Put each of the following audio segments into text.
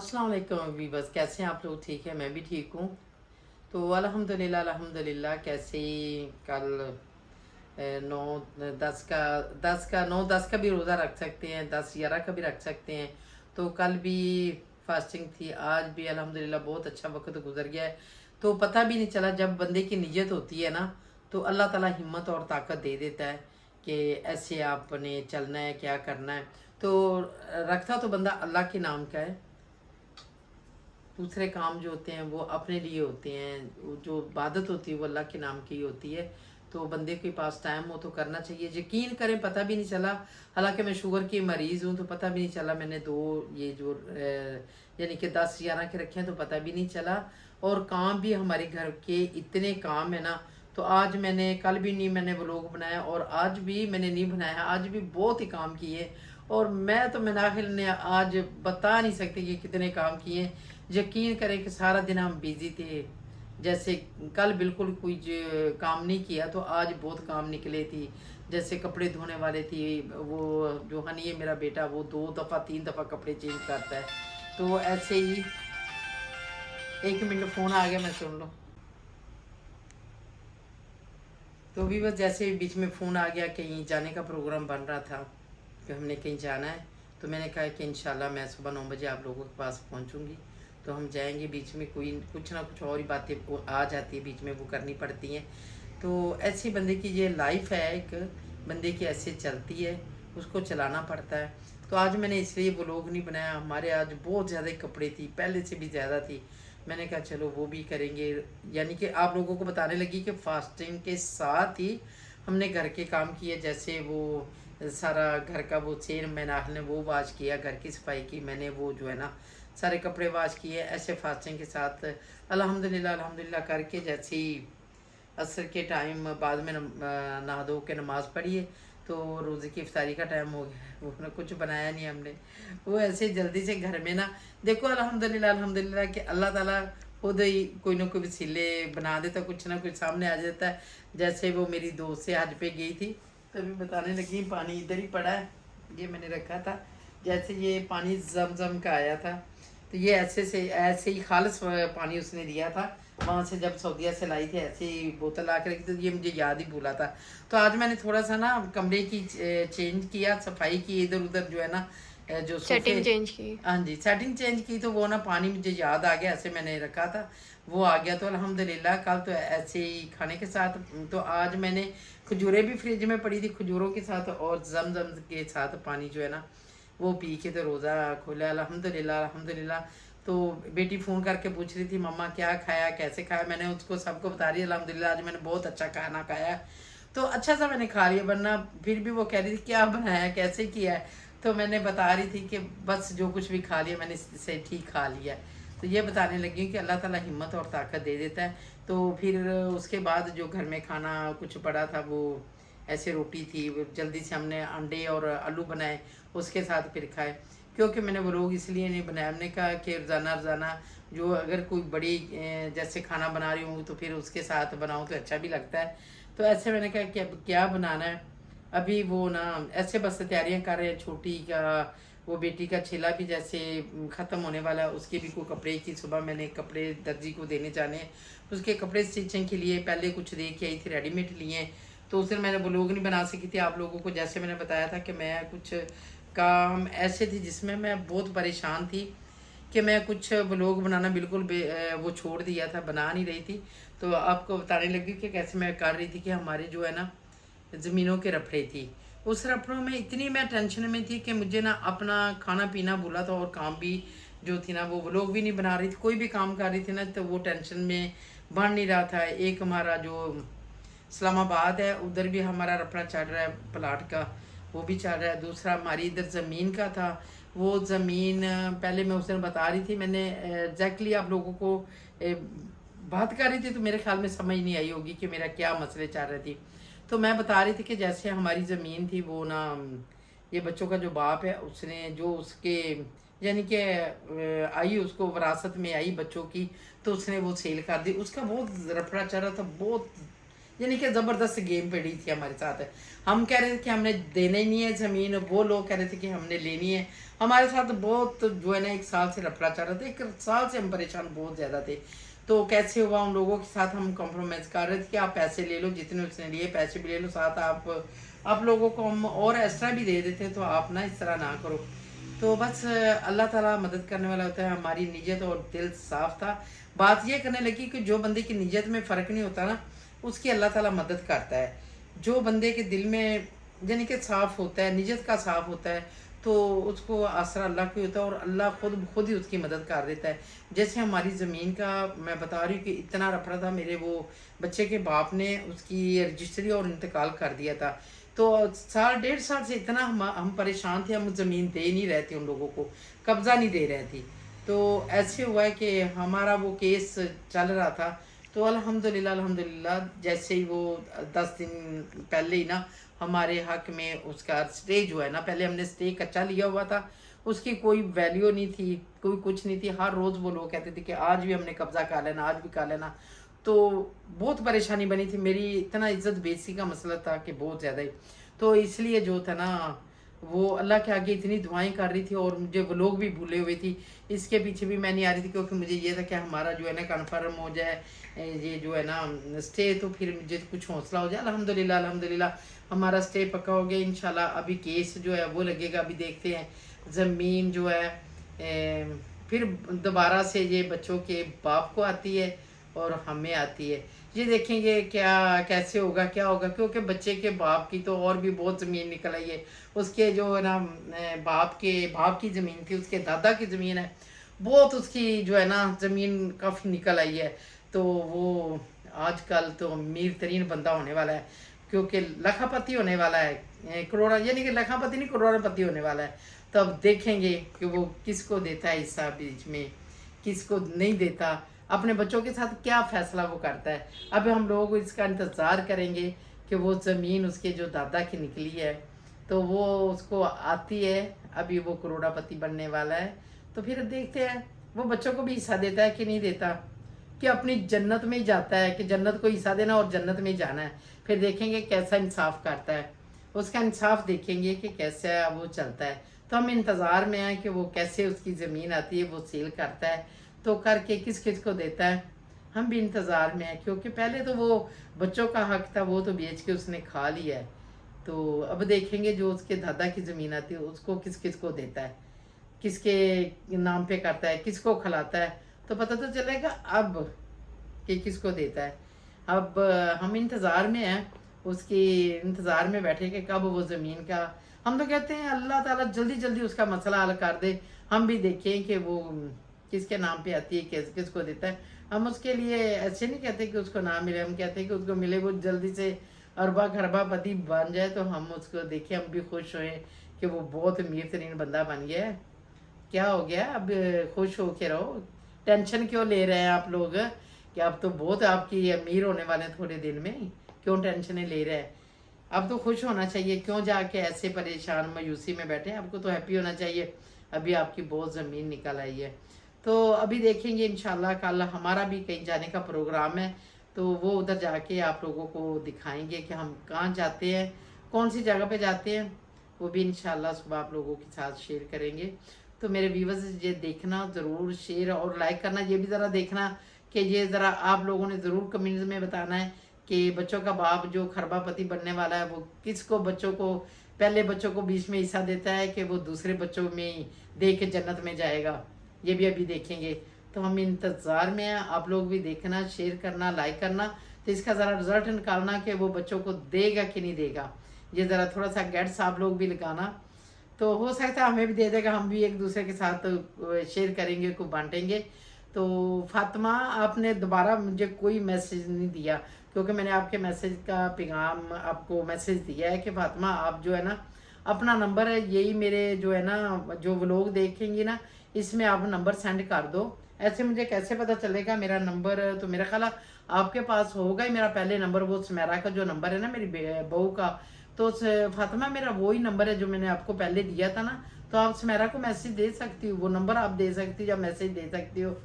अस्सलाम वालेकुम वीवर्स, कैसे हैं आप लोग? ठीक है, मैं भी ठीक हूँ। तो अल्हम्दुलिल्लाह अल्हम्दुलिल्लाह। कैसे कल 9 10 का भी रोज़ा रख सकते हैं, 10 11 का भी रख सकते हैं। तो कल भी फास्टिंग थी, आज भी अल्हम्दुलिल्लाह बहुत अच्छा वक्त गुजर गया है। तो पता भी नहीं चला, जब बंदे की नीयत होती है ना, तो अल्लाह ताला हिम्मत और ताकत दे देता है कि ऐसे आपने चलना है, क्या करना है। तो रखता तो बंदा अल्लाह के नाम का है, दूसरे काम जो होते हैं वो अपने लिए होते हैं, वो जो इबादत होती है वो अल्लाह के नाम की होती है। तो बंदे के पास टाइम हो तो करना चाहिए। यकीन करें, पता भी नहीं चला। हालांकि मैं शुगर की मरीज़ हूँ, तो पता भी नहीं चला मैंने दो ये जो यानी कि 10 11 के रखे हैं, तो पता भी नहीं चला। और काम भी हमारे घर के इतने काम है ना, तो आज मैंने, कल भी नहीं मैंने व्लॉग बनाया और आज भी मैंने नहीं बनाया। आज भी बहुत ही काम किए और मैं तो मनाखिल ने आज बता नहीं सकती कि कितने काम किए। यकीन करें कि सारा दिन हम बिजी थे। जैसे कल बिल्कुल कोई काम नहीं किया, तो आज बहुत काम निकले थी। जैसे कपड़े धोने वाले थी, वो जो हनी है मेरा बेटा, वो 2 दफ़ा 3 दफ़ा कपड़े चेंज करता है। तो ऐसे ही 1 मिनट फ़ोन आ गया, मैं सुन लो। तो भी बस जैसे बीच में फ़ोन आ गया, कहीं जाने का प्रोग्राम बन रहा था कि हमने कहीं जाना है। तो मैंने कहा कि इंशाल्लाह मैं सुबह 9 बजे आप लोगों के पास पहुंचूंगी, तो हम जाएंगे। बीच में कोई कुछ ना कुछ और ही बातें वो आ जाती है, बीच में वो करनी पड़ती हैं। तो ऐसी बंदे की ये लाइफ है, एक बंदे की ऐसे चलती है, उसको चलाना पड़ता है। तो आज मैंने इसलिए व्लॉग नहीं बनाया। हमारे आज बहुत ज़्यादा कपड़े थी, पहले से भी ज़्यादा थी। मैंने कहा चलो वो भी करेंगे, यानी कि आप लोगों को बताने लगी कि फास्टिंग के साथ ही हमने घर के काम किए। जैसे वो सारा घर का वो चेन मैनाह ने वो वाश किया, घर की सफाई की मैंने, वो जो है ना सारे कपड़े वाश किए। ऐसे फास्टिंग के साथ अल्हम्दुलिल्लाह अल्हम्दुलिल्लाह करके, जैसे ही असर के टाइम बाद में नहा धो के नमाज़ पढ़ी है, तो रोज़े की इफ्तारी का टाइम हो गया। वो ना कुछ बनाया नहीं हमने, वो ऐसे जल्दी से घर में ना, देखो अल्हम्दुलिल्लाह अल्हम्दुलिल्लाह कि अल्लाह ताला खुद ही कोई ना कोई वसीले बना देता, कुछ ना कुछ सामने आ जाता है। जैसे वो मेरी दोस्त से हज पे गई थी, तभी बताने लगी, पानी इधर ही पड़ा है, ये मैंने रखा था। जैसे ये पानी जमजम का आया था, तो ये ऐसे ही खालिस पानी उसने दिया था वहाँ से, जब सऊदीया से लाई थी ऐसे ही बोतल ला के रखी। तो ये मुझे याद ही भूला था। तो आज मैंने थोड़ा सा ना कमरे की चेंज किया, सफाई की, इधर उधर जो है ना जो सोफे, सेटिंग चेंज की। हाँ जी सेटिंग चेंज की। तो वो ना पानी मुझे याद आ गया, ऐसे मैंने रखा था, वो आ गया। तो अल्हम्दुलिल्लाह कल तो ऐसे ही खाने के साथ, तो आज मैंने खजूरें भी फ्रिज में पड़ी थी, खजूरों के साथ और जमजम के साथ पानी जो है ना वो पी के तो रोज़ा खोला अल्हम्दुलिल्लाह अल्हम्दुलिल्लाह। तो बेटी फ़ोन करके पूछ रही थी, मम्मा क्या खाया, कैसे खाया। मैंने उसको सबको बता रही अल्हम्दुलिल्लाह आज मैंने बहुत अच्छा खाना खाया। तो अच्छा सा मैंने खा लिया, वरना फिर भी वो कह रही थी क्या बनाया, कैसे किया है। तो मैंने बता रही थी कि बस जो कुछ भी खा लिया मैंने इससे ठीक खा लिया। तो ये बताने लगी कि अल्लाह ताला हिम्मत और ताकत दे देता है। तो फिर उसके बाद जो घर में खाना कुछ पड़ा था, वो ऐसे रोटी थी, वो जल्दी से हमने अंडे और आलू बनाए, उसके साथ फिर खाए। क्योंकि मैंने वो लोग इसलिए नहीं बनाया, हमने कहा कि रोज़ाना रोज़ाना जो अगर कोई बड़ी जैसे खाना बना रही हूँ तो फिर उसके साथ बनाऊँ तो अच्छा भी लगता है। तो ऐसे मैंने कहा कि अब क्या बनाना है। अभी वो ना ऐसे बस तैयारियां कर रहे हैं, छोटी का वो बेटी का छेला भी जैसे ख़त्म होने वाला है, उसके भी कोई कपड़े की, सुबह मैंने कपड़े दर्जी को देने जाने हैं, उसके कपड़े स्टिचिंग के लिए पहले कुछ दे के आई थी, रेडीमेड लिए। तो उस दिन मैंने ब्लॉग नहीं बना सकी थी आप लोगों को, जैसे मैंने बताया था कि मैं कुछ काम ऐसे थी जिसमें मैं बहुत परेशान थी कि मैं कुछ व्लॉग बनाना बिल्कुल वो छोड़ दिया था, बना नहीं रही थी। तो आपको बताने लगी कि कैसे मैं कर रही थी कि हमारे जो है ना ज़मीनों के रफड़े थी। उस रफड़ों में इतनी मैं टेंशन में थी कि मुझे ना अपना खाना पीना भूला था, और काम भी जो थी ना वो व्लॉग भी नहीं बना रही थी, कोई भी काम कर रही थी ना तो वो टेंशन में बन नहीं रहा था। एक हमारा जो इस्लामाबाद है उधर भी हमारा रफड़ा चल रहा है, प्लाट का वो भी चल रहा है। दूसरा हमारी इधर ज़मीन का था, वो ज़मीन पहले मैं उस दिन बता रही थी, मैंने एग्जैक्टली आप लोगों को बात कर रही थी तो मेरे ख्याल में समझ नहीं आई होगी कि मेरा क्या मसले चल रहे थे। तो मैं बता रही थी कि जैसे हमारी ज़मीन थी वो ना, ये बच्चों का जो बाप है उसने जो उसके यानी कि आई उसको विरासत में आई बच्चों की, तो उसने वो सेल कर दी। उसका बहुत रफड़ा चल रहा था, बहुत यानी कि ज़बरदस्त गेम पड़ी थी हमारे साथ। हम कह रहे थे कि हमने देना ही नहीं है ज़मीन, वो लोग कह रहे थे कि हमने लेनी है। हमारे साथ बहुत जो है ना 1 साल से लफड़ा चल रहा था, 1 साल से हम परेशान बहुत ज़्यादा थे। तो कैसे हुआ, उन लोगों के साथ हम कॉम्प्रोमाइज़ कर रहे थे कि आप पैसे ले लो, जितने उसने लिए पैसे भी ले लो, साथ आप लोगों को हम और एक्स्ट्रा भी दे देते, तो आप ना इस तरह ना करो। तो बस अल्लाह ताला मदद करने वाला होता है। हमारी नीयत और दिल साफ था। बात ये करने लगी कि जो बंदे की नीयत में फ़र्क नहीं होता ना, उसकी अल्लाह ताला मदद करता है। जो बंदे के दिल में यानी कि साफ होता है, नीयत का साफ होता है, तो उसको आसरा अल्लाह को ही होता है और अल्लाह खुद ही उसकी मदद कर देता है। जैसे हमारी ज़मीन का मैं बता रही हूँ कि इतना रफड़ा था, मेरे वो बच्चे के बाप ने उसकी रजिस्ट्री और इंतकाल कर दिया था। तो साल 1.5 साल से इतना हम परेशान थे, हम ज़मीन दे नहीं रहे थे, उन लोगों को कब्ज़ा नहीं दे रहे थे। तो ऐसे हुआ है कि हमारा वो केस चल रहा था। तो अल्हम्दुलिल्लाह अल्हम्दुलिल्लाह जैसे ही वो 10 दिन पहले ही ना हमारे हक में उसका स्टे जो है ना, पहले हमने स्टे कच्चा लिया हुआ था, उसकी कोई वैल्यू नहीं थी, कोई कुछ नहीं थी। हर रोज़ वो लोग कहते थे कि आज भी हमने कब्ज़ा कर लेना, आज भी कर लेना। तो बहुत परेशानी बनी थी मेरी, इतना इज्जत बेइज्जती का मसला था कि बहुत ज़्यादा ही। तो इसलिए जो था ना, वो अल्लाह के आगे इतनी दुआएं कर रही थी और मुझे वो लोग भी भूले हुए थी। इसके पीछे भी मैं नहीं आ रही थी, क्योंकि मुझे ये था कि हमारा जो है ना कन्फर्म हो जाए ये जो है ना स्टे, तो फिर मुझे कुछ हौसला हो जाए। अल्हम्दुलिल्लाह अल्हम्दुलिल्लाह हमारा स्टे पक्का हो गया इंशाल्लाह। अभी केस जो है वो लगेगा, अभी देखते हैं। ज़मीन जो है फिर दोबारा से ये बच्चों के बाप को आती है और हमें आती है। ये देखेंगे क्या कैसे होगा, क्या होगा, क्योंकि बच्चे के बाप की तो और भी बहुत ज़मीन निकल आई है। उसके जो है ना बाप की ज़मीन थी, उसके दादा की ज़मीन है, बहुत उसकी जो है ना ज़मीन काफ़ी निकल आई है। तो वो आजकल तो अमीर तरीन बंदा होने वाला है, क्योंकि लखापति होने वाला है, करोड़ा यानी कि लखापति नहीं करोड़पति होने वाला है। तो अब देखेंगे कि वो किसको देता है हिस्सा बीच में, किसको नहीं देता, अपने बच्चों के साथ क्या फैसला वो करता है। अब हम लोग इसका इंतज़ार करेंगे कि वो ज़मीन उसके जो दादा की निकली है, तो वो उसको आती है, अभी वो करोड़पति बनने वाला है। तो फिर देखते हैं वो बच्चों को भी हिस्सा देता है कि नहीं देता, कि अपनी जन्नत में ही जाता है, कि जन्नत को हिस्सा देना और जन्नत में ही जाना है। फिर देखेंगे कैसा इंसाफ करता है, उसका इंसाफ देखेंगे कि कैसे वो चलता है। तो हम इंतज़ार में हैं कि वो कैसे उसकी ज़मीन आती है, वो सेल करता है, तो करके किस किस को देता है। हम भी इंतज़ार में हैं, क्योंकि पहले तो वो बच्चों का हक था, वो तो बेच के उसने खा लिया है। तो अब देखेंगे जो उसके दादा की ज़मीन आती है उसको किस किस को देता है, किसके नाम पे करता है, किसको खिलाता है, तो पता तो चलेगा अब कि किसको देता है। अब हम इंतज़ार में हैं, उसकी इंतज़ार में बैठे कि कब वो ज़मीन का, हम तो कहते हैं अल्लाह ताला जल्दी जल्दी उसका मसला हल कर दे। हम भी देखें कि वो किसके नाम पे आती है, किस किसको देता है। हम उसके लिए ऐसे नहीं कहते कि उसको ना मिले, हम कहते हैं कि उसको मिले, वो जल्दी से अरबा खरबा पति बन जाए, तो हम उसको देखें, हम भी खुश होएं कि वो बहुत अमीर तरीन बंदा बन गया है। क्या हो गया, अब खुश हो के रहो, टेंशन क्यों ले रहे हैं आप लोग, कि अब तो बहुत आपकी अमीर होने वाले हैं थोड़े दिन में, क्यों टेंशनें ले रहे हैं। अब तो खुश होना चाहिए, क्यों जाके ऐसे परेशान मायूसी में बैठे हैं, आपको तो हैप्पी होना चाहिए, अभी आपकी बहुत ज़मीन निकल आई है। तो अभी देखेंगे इंशाल्लाह, कल हमारा भी कहीं जाने का प्रोग्राम है, तो वो उधर जाके आप लोगों को दिखाएंगे कि हम कहाँ जाते हैं, कौन सी जगह पे जाते हैं, वो भी इंशाल्लाह सुबह आप लोगों के साथ शेयर करेंगे। तो मेरे व्यूवर्स ये देखना ज़रूर, शेयर और लाइक करना, ये भी ज़रा देखना कि ये ज़रा आप लोगों ने ज़रूर कमेंट्स में बताना है कि बच्चों का बाप जो खरबापति बनने वाला है, वो किसको बच्चों को, पहले बच्चों को बीच में हिस्सा देता है कि वो दूसरे बच्चों में दे के जन्नत में जाएगा, ये भी अभी देखेंगे। तो हम इंतज़ार में हैं, आप लोग भी देखना, शेयर करना, लाइक करना, तो इसका ज़रा रिजल्ट निकालना कि वो बच्चों को देगा कि नहीं देगा। ये ज़रा थोड़ा सा गेट्स आप लोग भी लगाना, तो हो सकता है हमें भी दे देगा, हम भी एक दूसरे के साथ शेयर करेंगे, को बांटेंगे। तो फातिमा, आपने दोबारा मुझे कोई मैसेज नहीं दिया, क्योंकि मैंने आपके मैसेज का पैगाम आपको मैसेज दिया है कि फातिमा आप जो है ना अपना नंबर है, यही मेरे जो है ना जो लोग देखेंगे ना, इसमें आप नंबर सेंड कर दो। ऐसे मुझे कैसे पता चलेगा मेरा नंबर, तो मेरा ख्याल आपके पास होगा ही मेरा पहले नंबर, वो सुमेरा का जो नंबर है ना मेरी बहू का, तो फातिमा मेरा वही नंबर है जो मैंने आपको पहले दिया था ना, तो आप सुमेरा को मैसेज दे सकती हो, वो नंबर आप दे सकती हो या मैसेज दे सकती हो।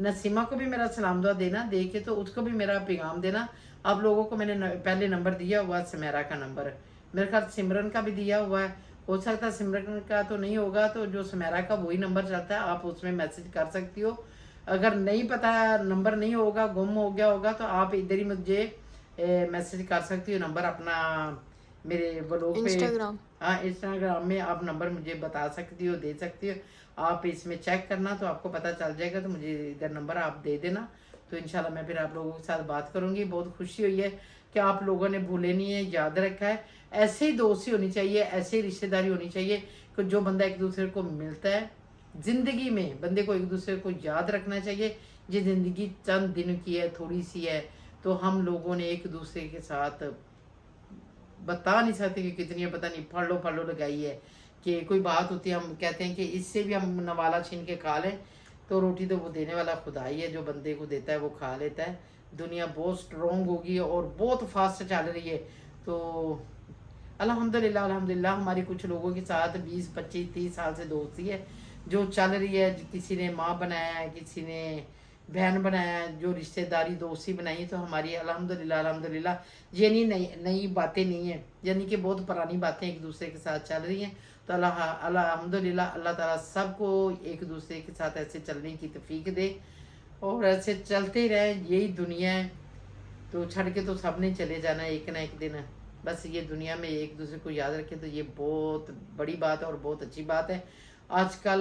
नसीमा को भी मेरा सलाम दुआ देना, दे के तो उसको भी मेरा पैगाम देना, आप लोगों को मैंने पहले नंबर दिया हुआ समेरा का नंबर, मेरे ख्याल सिमरन का भी दिया हुआ है, हो सकता है सिमरन का तो नहीं होगा, तो जो समेरा का वही नंबर चलता है, आप उसमें मैसेज कर सकती हो। अगर नहीं पता नंबर नहीं होगा, गुम हो गया होगा, तो आप इधर ही मुझे मैसेज कर सकती हो नंबर अपना, मेरे व्लॉग पे इंस्टाग्राम। हाँ इंस्टाग्राम में आप नंबर मुझे बता सकती हो, दे सकती हो। आप इसमें चेक करना तो आपको पता चल जाएगा, तो मुझे इधर नंबर आप दे देना, तो इंशाल्लाह मैं फिर आप लोगों के साथ बात करूंगी। बहुत खुशी हुई है कि आप लोगों ने भूले नहीं है, याद रखा है। ऐसे ही दोस्ती होनी चाहिए, ऐसे ही रिश्तेदारी होनी चाहिए कि जो बंदा एक दूसरे को मिलता है जिंदगी में, बंदे को एक दूसरे को याद रखना चाहिए। ये जिंदगी चंद दिन की है, थोड़ी सी है, तो हम लोगों ने एक दूसरे के साथ बता नहीं सकते कि कितनी है, पता नहीं फलो लगाई है। कि कोई बात होती है, हम कहते हैं कि इससे भी हम नवाला छीन के खा लें, तो रोटी तो वो देने वाला खुदा ही है, जो बंदे को देता है वो खा लेता है। दुनिया बहुत स्ट्रॉन्ग होगी और बहुत फास्ट चल रही है, तो अल्हम्दुलिल्लाह अल्हम्दुलिल्लाह हमारी कुछ लोगों के साथ 20 25 30 साल से दोस्ती है जो चल रही है। किसी ने माँ बनाया है, किसी ने बहन बनाया है, जो रिश्तेदारी दोस्ती बनाई है, तो हमारी अल्हम्दुलिल्लाह अल्हम्दुलिल्लाह ये नहीं नई नई बातें नहीं है, यानी कि बहुत पुरानी बातें एक दूसरे के साथ चल रही हैं। तो अल्हम्दुलिल्लाह अल्लाह ताला सबको एक दूसरे के साथ ऐसे चलने की तौफीक दे और ऐसे चलते रहे। यही दुनिया है, तो छड़ के तो सब ने चले जाना है एक ना एक दिन। बस ये दुनिया में एक दूसरे को याद रखें, तो ये बहुत बड़ी बात है और बहुत अच्छी बात है। आजकल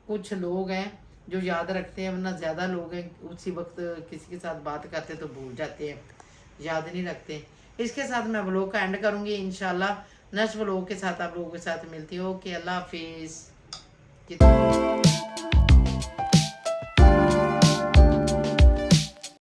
कुछ लोग हैं जो याद रखते हैं, वरना ज़्यादा लोग हैं उसी वक्त किसी के साथ बात करते तो भूल जाते हैं, याद नहीं रखते। इसके साथ मैं व्लॉग का एंड करूँगी, इंशाल्लाह नेक्स्ट व्लॉग के साथ आप लोगों के साथ मिलती हूँ। ओके, अल्लाह हाफिज़।